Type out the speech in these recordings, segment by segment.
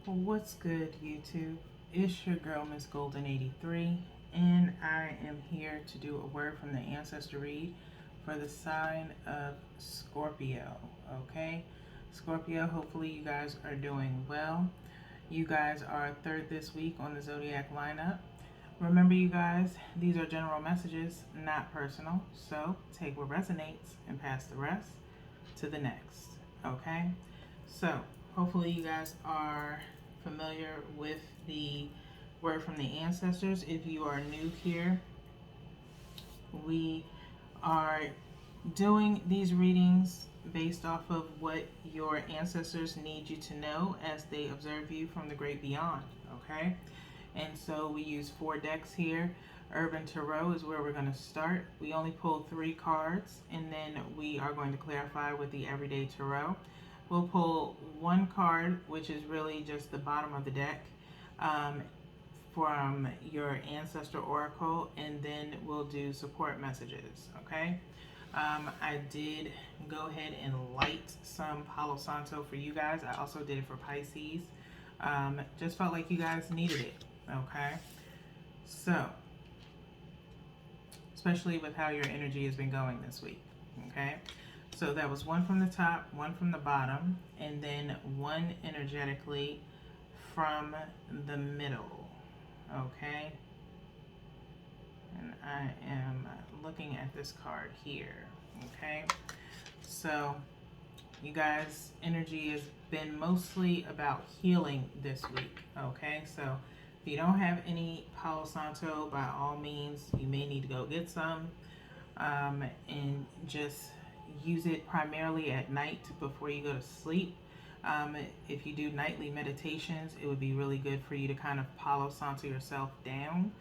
What's good, YouTube? It's your girl, Miss Golden 83, and I am here to do a word from the ancestor read for the sign of Scorpio. Okay, Scorpio, hopefully, you guys are doing well. You guys are third this week on the zodiac lineup. Remember, you guys, these are general messages, not personal, so take what resonates and pass the rest to the next. Okay, so hopefully, you guys are familiar with the word from the ancestors. If you are new here, we are doing these readings based off of what your ancestors need you to know as they observe you from the great beyond. Okay, and so we use 4 decks here. Urban Tarot is where we're going to start. We only pull 3 cards, and then we are going to clarify with the Everyday Tarot. We'll pull 1 card, which is really just the bottom of the deck, um, from your ancestor oracle, and then we'll do support messages. Okay. I did go ahead and light some Palo Santo for you guys. I also did it for Pisces. Just felt like you guys needed it. Okay. So, especially with how your energy has been going this week. Okay. So that was 1 from the top, 1 from the bottom, and then 1 energetically from the middle. Okay. And I am looking at this card here. Okay. So, you guys, energy has been mostly about healing this week. Okay. So, if you don't have any Palo Santo, by all means, you may need to go get some, and just use it primarily at night before you go to sleep. If you do nightly meditations, it would be really good for you to kind of Palo Santo yourself down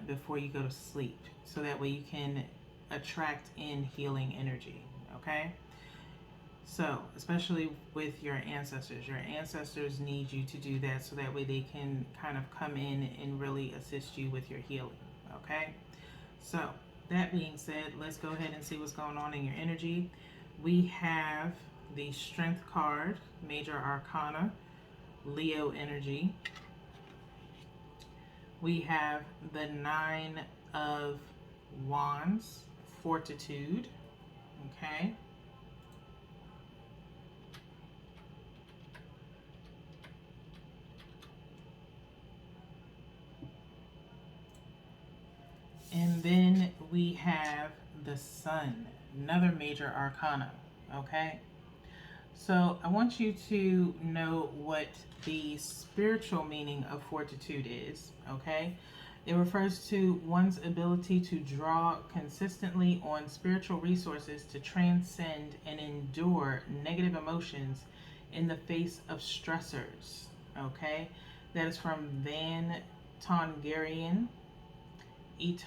before you go to sleep, so that way you can attract in healing energy. Okay. So, especially with your ancestors need you to do that, so that way they can kind of come in and really assist you with your healing. Okay. So, that being said, let's go ahead and see what's going on in your energy. We have the Strength card, Major Arcana, Leo energy. We have the 9 of Wands, Fortitude. Okay. And then we have the Sun, another major arcana. Okay. So I want you to know what the spiritual meaning of fortitude is. Okay. It refers to one's ability to draw consistently on spiritual resources to transcend and endure negative emotions in the face of stressors. Okay. That is from Van Tongerian et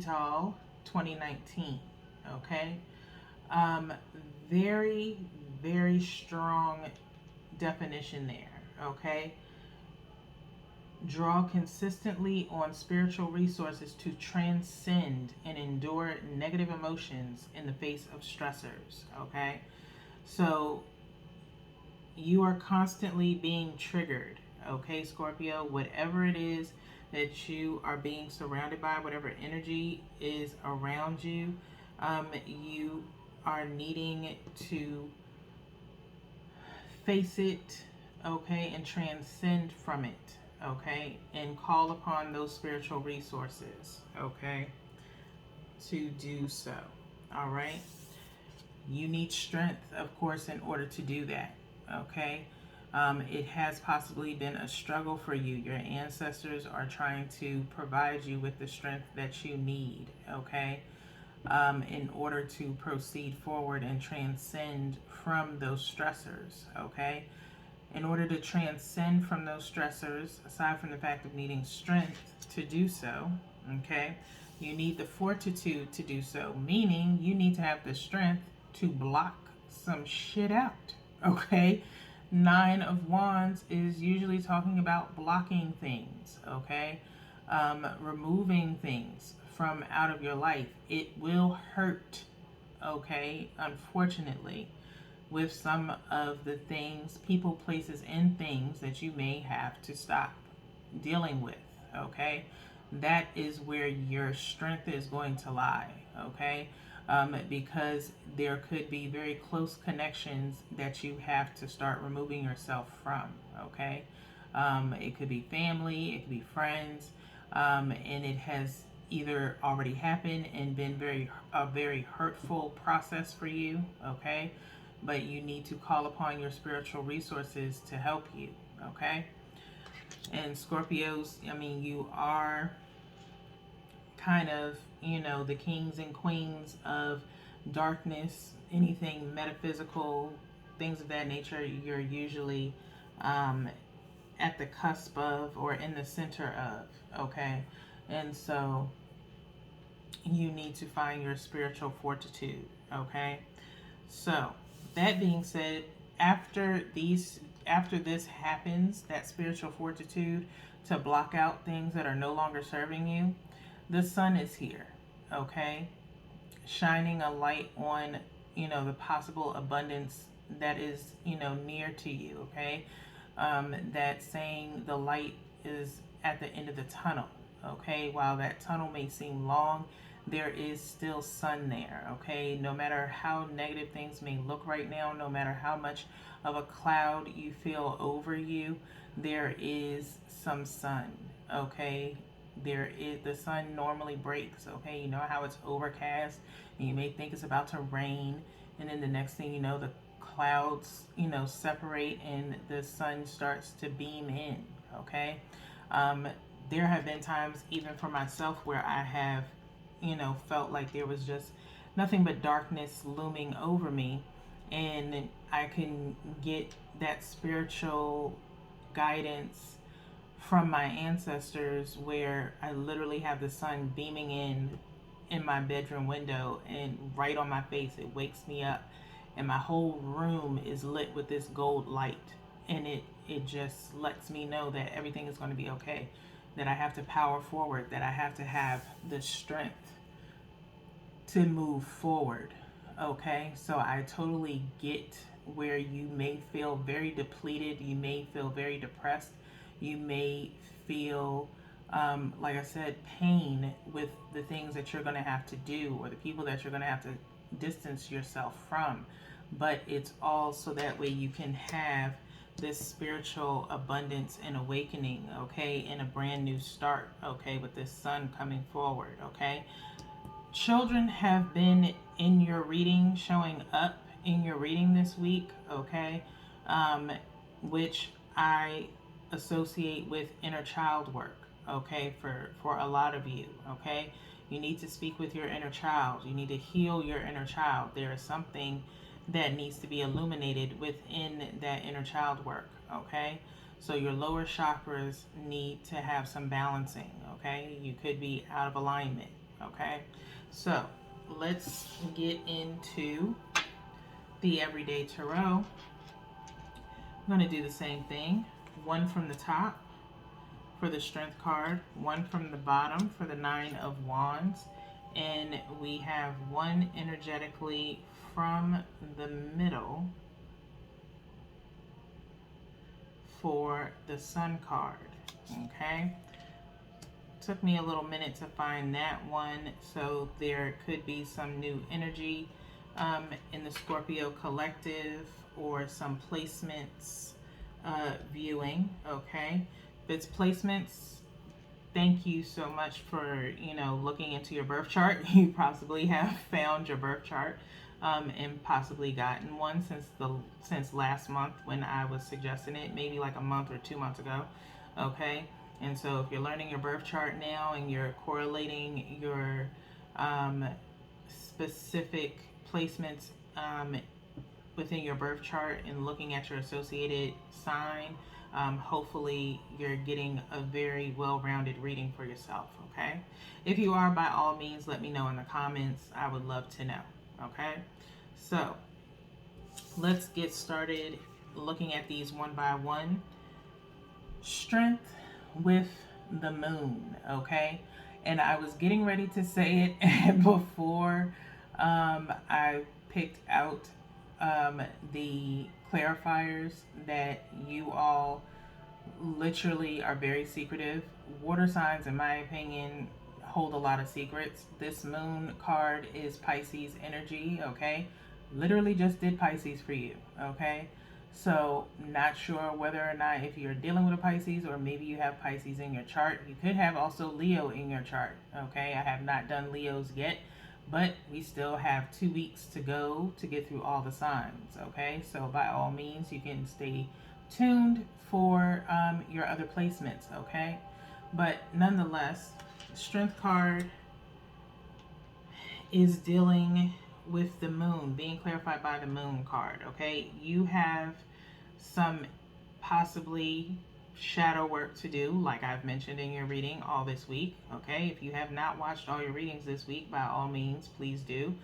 al. 2019. Okay. Um, very, very strong definition there. Okay. Draw consistently on spiritual resources to transcend and endure negative emotions in the face of stressors. Okay. So you are constantly being triggered. Okay, Scorpio, whatever it is that you are being surrounded by, whatever energy is around you, you are needing to face it, okay, and transcend from it, okay, and call upon those spiritual resources, okay, to do so. All right. You need strength, of course, in order to do that, okay. It has possibly been a struggle for you. Your ancestors are trying to provide you with the strength that you need, okay, in order to proceed forward and transcend from those stressors, okay. In order to transcend from those stressors, aside from the fact of needing strength to do so, okay, you need the fortitude to do so, meaning you need to have the strength to block some shit out, okay. 9 of Wands is usually talking about blocking things, okay, removing things from out of your life. It will hurt, okay, unfortunately. with some of the things, people, places, and things that you may have to stop dealing with, okay? That is where your strength is going to lie, okay? Because there could be very close connections that you have to start removing yourself from, okay? It could be family, it could be friends, and it has either already happened and been a very hurtful process for you, okay? But you need to call upon your spiritual resources to help you, okay? And Scorpios, I mean, you are kind of, the kings and queens of darkness, anything metaphysical, things of that nature, you're usually at the cusp of or in the center of, okay? And so you need to find your spiritual fortitude, okay? So, that being said, after this happens, that spiritual fortitude to block out things that are no longer serving you, the sun is here, okay? Shining a light on, the possible abundance that is, near to you, okay? That saying the light is at the end of the tunnel, okay? While that tunnel may seem long, there is still sun there, okay? No matter how negative things may look right now, no matter how much of a cloud you feel over you, there is some sun, okay? The sun normally breaks, okay? You know how it's overcast and you may think it's about to rain, and then the next thing you know, the clouds, separate and the sun starts to beam in, okay? There have been times, even for myself, where I have, felt like there was just nothing but darkness looming over me, and I can get that spiritual guidance from my ancestors where I literally have the sun beaming in my bedroom window and right on my face. It wakes me up and my whole room is lit with this gold light, and it just lets me know that everything is going to be okay, that I have to power forward, that I have to have the strength to move forward, okay? So I totally get where you may feel very depleted, you may feel very depressed, you may feel, like I said, pain with the things that you're going to have to do or the people that you're going to have to distance yourself from. But it's all so that way you can have this spiritual abundance and awakening, okay, and a brand new start, okay, with this sun coming forward, okay? Children have been in your reading, showing up in your reading this week, okay, which I associate with inner child work, okay, for a lot of you, okay? You need to speak with your inner child. You need to heal your inner child. There is something that needs to be illuminated within that inner child work, okay? So your lower chakras need to have some balancing, okay? You could be out of alignment, okay? So let's get into the Everyday Tarot. I'm going to do the same thing. One from the top for the Strength card, one from the bottom for the Nine of Wands, and we have one energetically from the middle for the Sun card, okay? Took me a little minute to find that one, so there could be some new energy in the Scorpio collective or some placements viewing, okay? If it's placements, thank you so much for, looking into your birth chart. You possibly have found your birth chart and possibly gotten one since last month when I was suggesting it, maybe like a month or 2 months ago, okay? And so if you're learning your birth chart now and you're correlating your specific placements within your birth chart and looking at your associated sign, hopefully you're getting a very well-rounded reading for yourself, okay? If you are, by all means, let me know in the comments. I would love to know, okay? So let's get started looking at these one by one. Strength with the moon, okay? And I was getting ready to say it before I picked out the clarifiers that you all literally are very secretive. Water signs, in my opinion, hold a lot of secrets. This moon card is Pisces energy, okay? Literally just did Pisces for you, okay? So, not sure whether or not if you're dealing with a Pisces or maybe you have Pisces in your chart. You could have also Leo in your chart, okay? I have not done Leos yet, but we still have 2 weeks to go to get through all the signs, okay? So, by all means, you can stay tuned for your other placements, okay? But nonetheless, Strength card is dealing with the moon, being clarified by the moon card, okay? You have some possibly shadow work to do, like I've mentioned in your reading all this week, okay? If you have not watched all your readings this week, by all means, please do,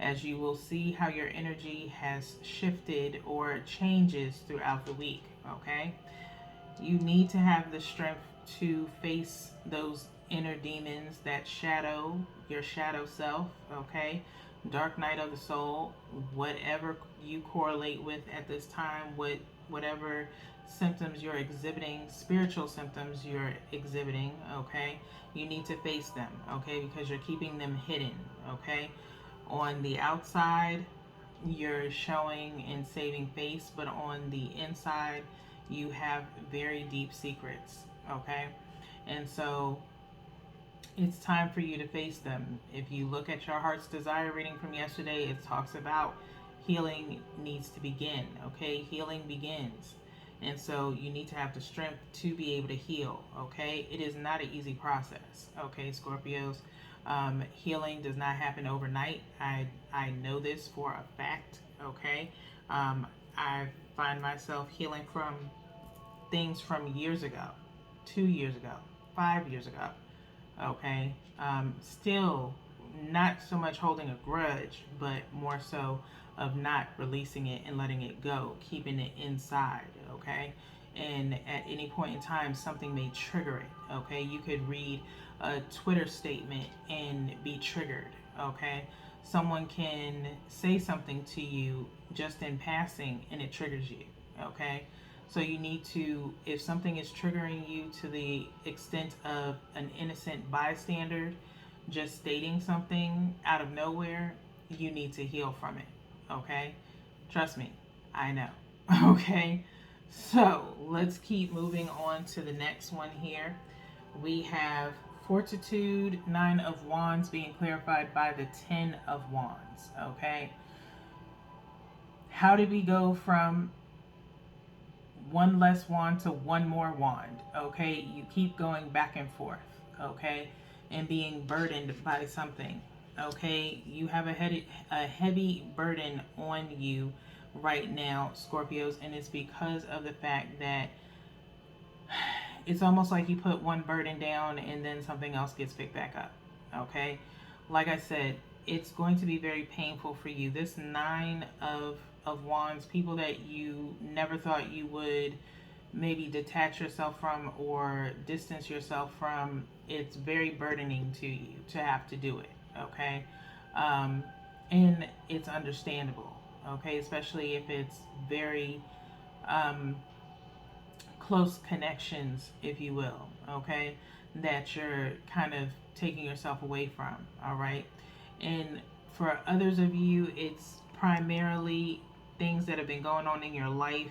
as you will see how your energy has shifted or changes throughout the week, okay? You need to have the strength to face those inner demons, that shadow, your shadow self, okay? Dark night of the soul, whatever you correlate with at this time, whatever symptoms you're exhibiting, spiritual symptoms you're exhibiting, okay? You need to face them, okay? Because you're keeping them hidden, okay? On the outside, you're showing and saving face, but on the inside, you have very deep secrets, okay? And so it's time for you to face them. If you look at your heart's desire reading from yesterday, it talks about healing needs to begin, okay? Healing begins. And so you need to have the strength to be able to heal, okay? It is not an easy process, okay, Scorpios? Healing does not happen overnight. I know this for a fact, okay? I find myself healing from things from years ago, 2 years ago, 5 years ago, okay? Still not so much holding a grudge, but more so of not releasing it and letting it go, keeping it inside, okay? And at any point in time, something may trigger it, okay? You could read a Twitter statement and be triggered, okay? Someone can say something to you just in passing and it triggers you, okay? So you need to, if something is triggering you to the extent of an innocent bystander just stating something out of nowhere, you need to heal from it, okay? Trust me, I know, okay? So let's keep moving on to the next one here. We have Fortitude, 9 of Wands being clarified by the 10 of Wands, okay? How did we go from one less wand to one more wand, okay? You keep going back and forth, okay? And being burdened by something, okay? You have a heavy burden on you right now, Scorpios, and it's because of the fact that it's almost like you put one burden down and then something else gets picked back up, okay? Like I said, it's going to be very painful for you. This 9 of Wands, people that you never thought you would maybe detach yourself from or distance yourself from, it's very burdening to you to have to do it, okay? And it's understandable, okay? Especially if it's very close connections, if you will, okay, that you're kind of taking yourself away from, all right? And for others of you, it's primarily things that have been going on in your life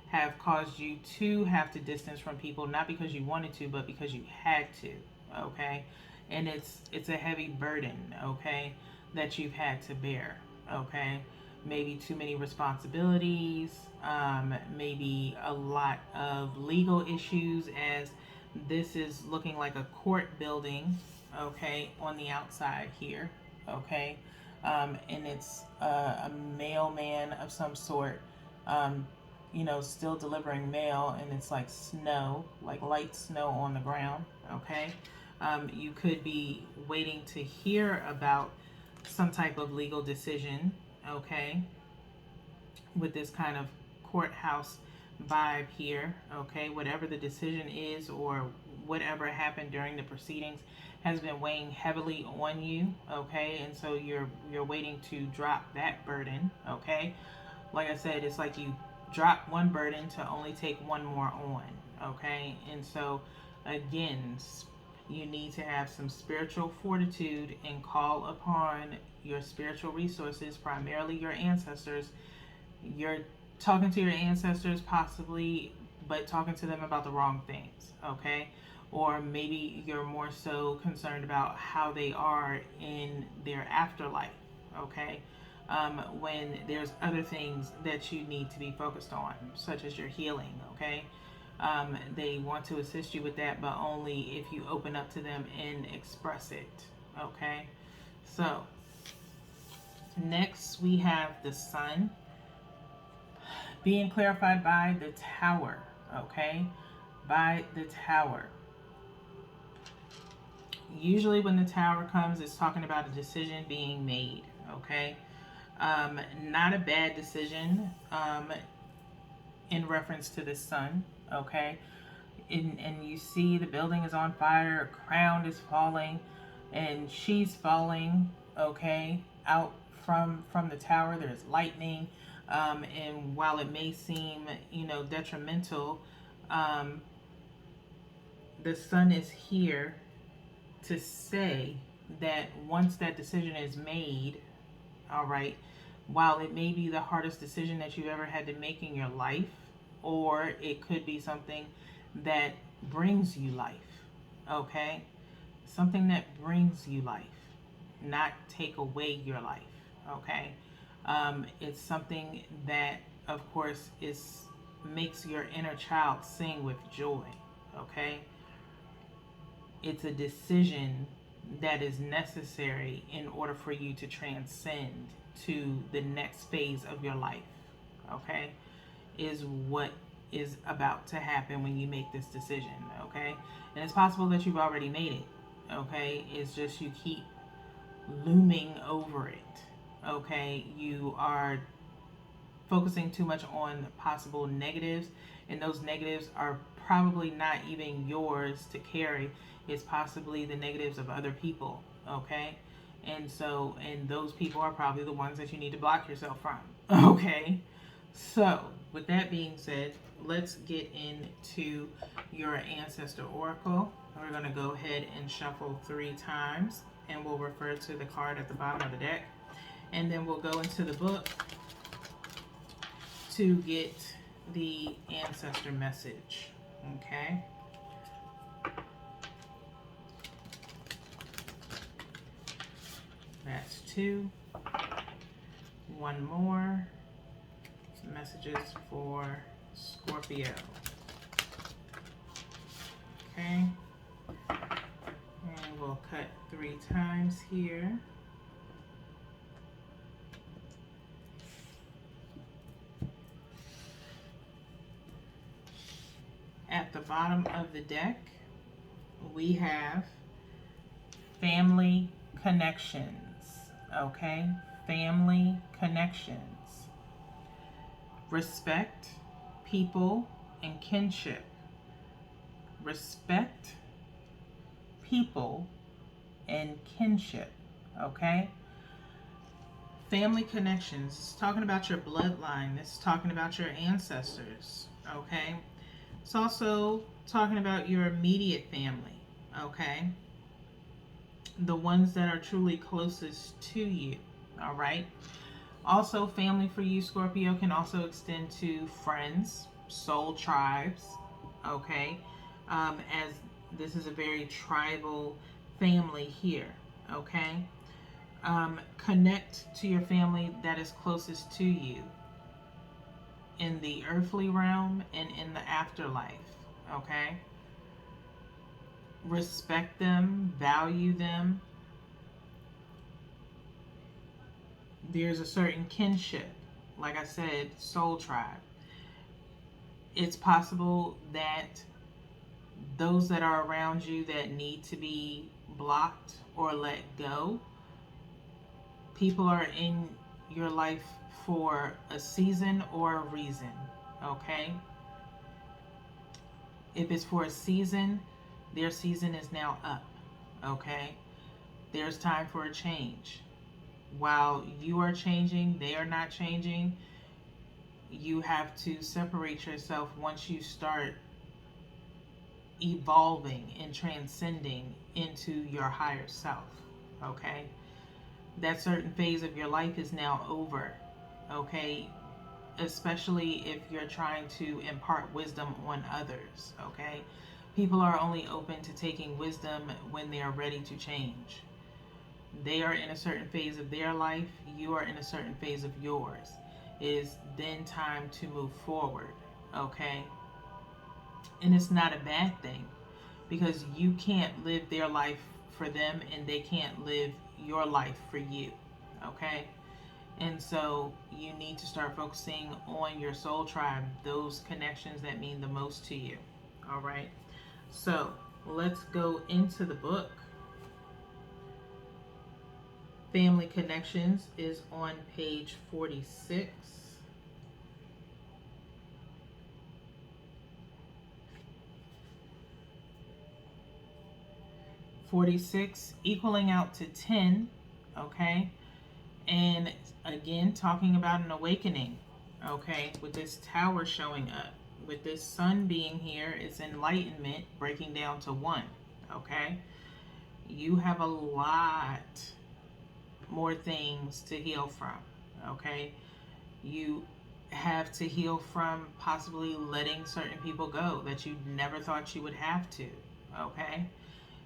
have caused you to have to distance from people, not because you wanted to, but because you had to, okay? And it's a heavy burden, okay, that you've had to bear, okay? Maybe too many responsibilities, maybe a lot of legal issues, as this is looking like a court building, okay, on the outside here, okay? And it's a mailman of some sort, you know, still delivering mail, and it's like snow, like light snow on the ground, okay? You could be waiting to hear about some type of legal decision, okay, with this kind of courthouse vibe here, okay? Whatever the decision is or whatever happened during the proceedings has been weighing heavily on you, okay? And so you're waiting to drop that burden, okay? like I said, it's like you drop one burden to only take one more on, okay? And so, again, you need to have some spiritual fortitude and call upon your spiritual resources, primarily your ancestors. You're talking to your ancestors, possibly, but talking to them about the wrong things, okay? Or maybe you're more so concerned about how they are in their afterlife, okay? When there's other things that you need to be focused on, such as your healing, okay? They want to assist you with that, but only if you open up to them and express it, okay? So, next we have the sun being clarified by the tower, okay? By the tower. Usually when the tower comes, it's talking about a decision being made, okay? Not a bad decision in reference to the sun, okay? And you see the building is on fire, a crown is falling, and she's falling, okay, out from the tower. There's lightning, and while it may seem, detrimental, the sun is here to say that once that decision is made, all right, while it may be the hardest decision that you've ever had to make in your life, or it could be something that brings you life, okay? Something that brings you life, not take away your life, okay? It's something that, of course, makes your inner child sing with joy, okay? It's a decision that is necessary in order for you to transcend to the next phase of your life, okay? Is what is about to happen when you make this decision, okay? And it's possible that you've already made it, okay? It's just you keep looming over it, okay? You are focusing too much on possible negatives, and those negatives are probably not even yours to carry. It's possibly the negatives of other people, okay? And those people are probably the ones that you need to block yourself from, okay? So, with that being said, let's get into your ancestor oracle. We're going to go ahead and shuffle 3 times, and we'll refer to the card at the bottom of the deck. And then we'll go into the book to get the ancestor message, okay? That's 2. 1 more. Messages for Scorpio. Okay. And we'll cut 3 times here. At the bottom of the deck, we have family connections. Okay? Family connections. Respect, people, and kinship. Respect, people, and kinship. Okay? Family connections. It's talking about your bloodline. It's talking about your ancestors. Okay? It's also talking about your immediate family. Okay? The ones that are truly closest to you. All right? Also, family for you, Scorpio, can also extend to friends, soul tribes, okay? As this is a very tribal family here, okay? Connect to your family that is closest to you in the earthly realm and in the afterlife, okay? Respect them, value them. There's a certain kinship, like I said, soul tribe. It's possible that those that are around you that need to be blocked or let go, people are in your life for a season or a reason, okay? If it's for a season, their season is now up, okay? There's time for a change. While you are changing, they are not changing. you have to separate yourself once you start evolving and transcending into your higher self. Okay? That certain phase of your life is now over. Okay? Especially if you're trying to impart wisdom on others. Okay? People are only open to taking wisdom when they are ready to change. They are in a certain phase of their life, you are in a certain phase of yours. It is then time to move forward, okay? And it's not a bad thing, because you can't live their life for them and they can't live your life for you, okay? And so you need to start focusing on your soul tribe, those connections that mean the most to you, all right? So let's go into the book. Family Connections is on page 46. Equaling out to 10, okay? And again, talking about an awakening, okay? With this tower showing up, with this sun being here, it's enlightenment breaking down to 1, okay? You have a lot more things to heal from, okay? You have to heal from possibly letting certain people go that you never thought you would have to, okay?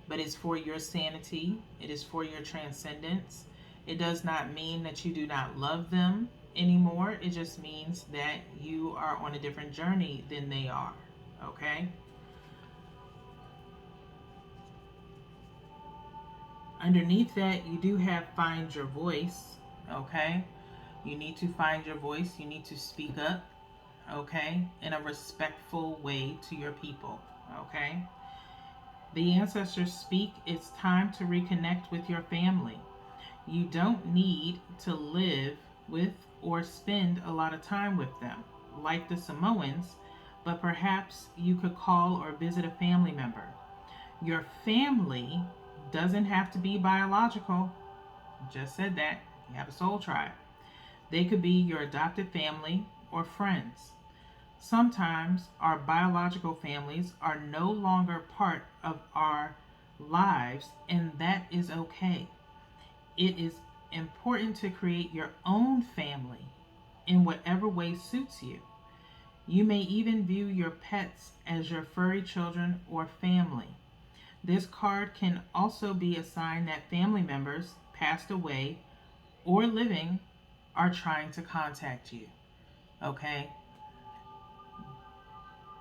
But it's for your sanity, it is for your transcendence. It does not mean that you do not love them anymore. It just means that you are on a different journey than they are, okay? Underneath that, you do have find your voice, okay? You need to find your voice. You need to speak up, okay, in a respectful way to your people, okay? The ancestors speak. It's time to reconnect with your family. You don't need to live with or spend a lot of time with them, like the Samoans, but perhaps you could call or visit a family member. Your family doesn't have to be biological. Just said that. You have a soul tribe. They could be your adopted family or friends. Sometimes our biological families are no longer part of our lives, and that is okay. It is important to create your own family in whatever way suits you. You may even view your pets as your furry children or family. This card can also be a sign that family members, passed away or living, are trying to contact you. Okay?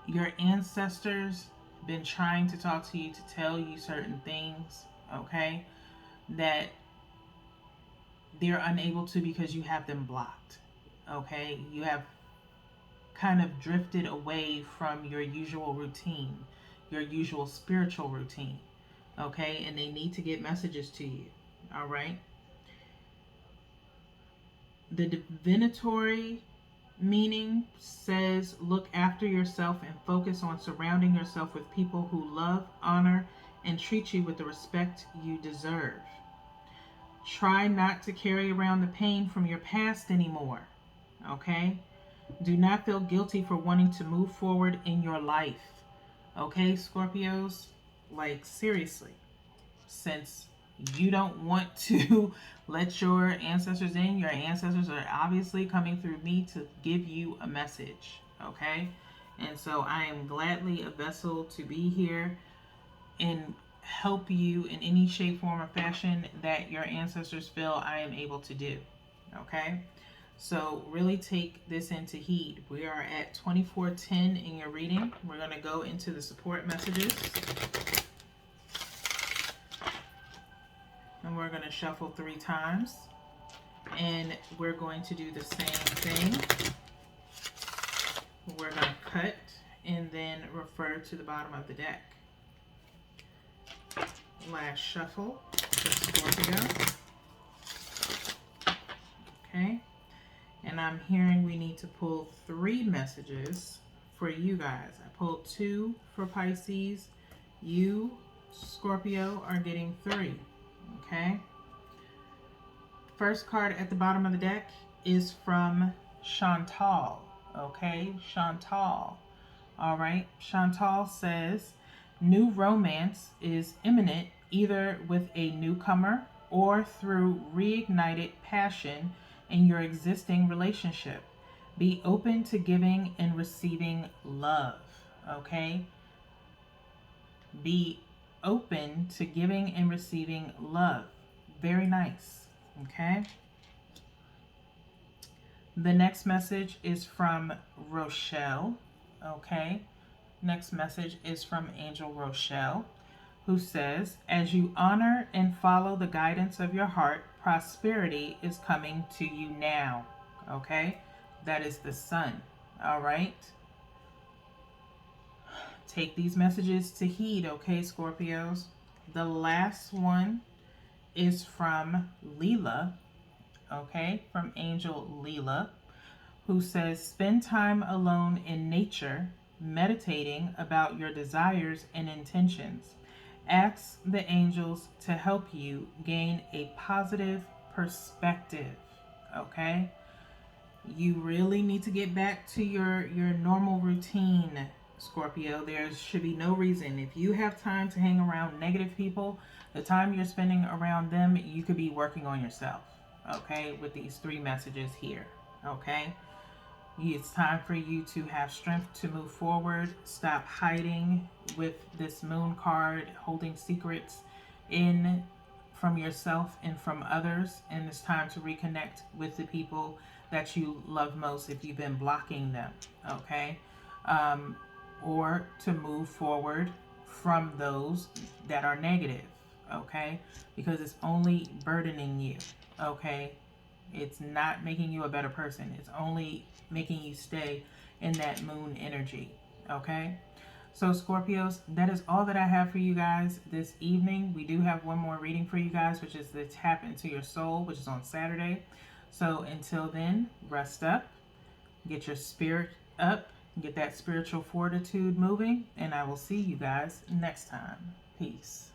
Your ancestors been trying to talk to you, to tell you certain things, okay, that they're unable to because you have them blocked. Okay? You have kind of drifted away from your usual routine, your usual spiritual routine. Okay? And they need to get messages to you. All right? The divinatory meaning says look after yourself and focus on surrounding yourself with people who love, honor, and treat you with the respect you deserve. Try not to carry around the pain from your past anymore. Okay? Do not feel guilty for wanting to move forward in your life. Okay, Scorpios? Like, seriously. Since you don't want to let your ancestors in, your ancestors are obviously coming through me to give you a message, okay? And so I am gladly a vessel to be here and help you in any shape, form, or fashion that your ancestors feel I am able to do, okay? So really take this into heed. We are at 2410 in your reading. We're going to go into the support messages. And we're going to shuffle 3 times. And we're going to do the same thing. We're going to cut and then refer to the bottom of the deck. Last shuffle for Scorpio. Okay. And I'm hearing we need to pull 3 messages for you guys. I pulled 2 for Pisces. You, Scorpio, are getting 3. Okay. First card at the bottom of the deck is from Chantal. Okay, Chantal. All right, Chantal says new romance is imminent either with a newcomer or through reignited passion in your existing relationship. Be open to giving and receiving love. Okay, be open to giving and receiving love. Very nice. Okay. The next message is from Rochelle. Okay. Next message is from Angel Rochelle, who says, as you honor and follow the guidance of your heart, prosperity is coming to you now. Okay. That is the sun. All right. Take these messages to heed, okay, Scorpios? The last one is from Leela, okay, from Angel Leela, who says, spend time alone in nature, meditating about your desires and intentions. Ask the angels to help you gain a positive perspective, okay? You really need to get back to your normal routine, Scorpio. There should be no reason. If you have time to hang around negative people, the time you're spending around them, you could be working on yourself. Okay, with these three messages here. Okay, it's time for you to have strength to move forward. Stop hiding with this moon card, holding secrets in from yourself and from others. And it's time to reconnect with the people that you love most if you've been blocking them. Okay, or to move forward from those that are negative. Okay, because it's only burdening you. Okay, it's not making you a better person. It's only making you stay in that moon energy. Okay? So, Scorpios, that is all that I have for you guys this evening. We do have one more reading for you guys, which is the Tap Into Your Soul, which is on Saturday. So, until then, rest up, get your spirit up, get that spiritual fortitude moving, and I will see you guys next time. Peace.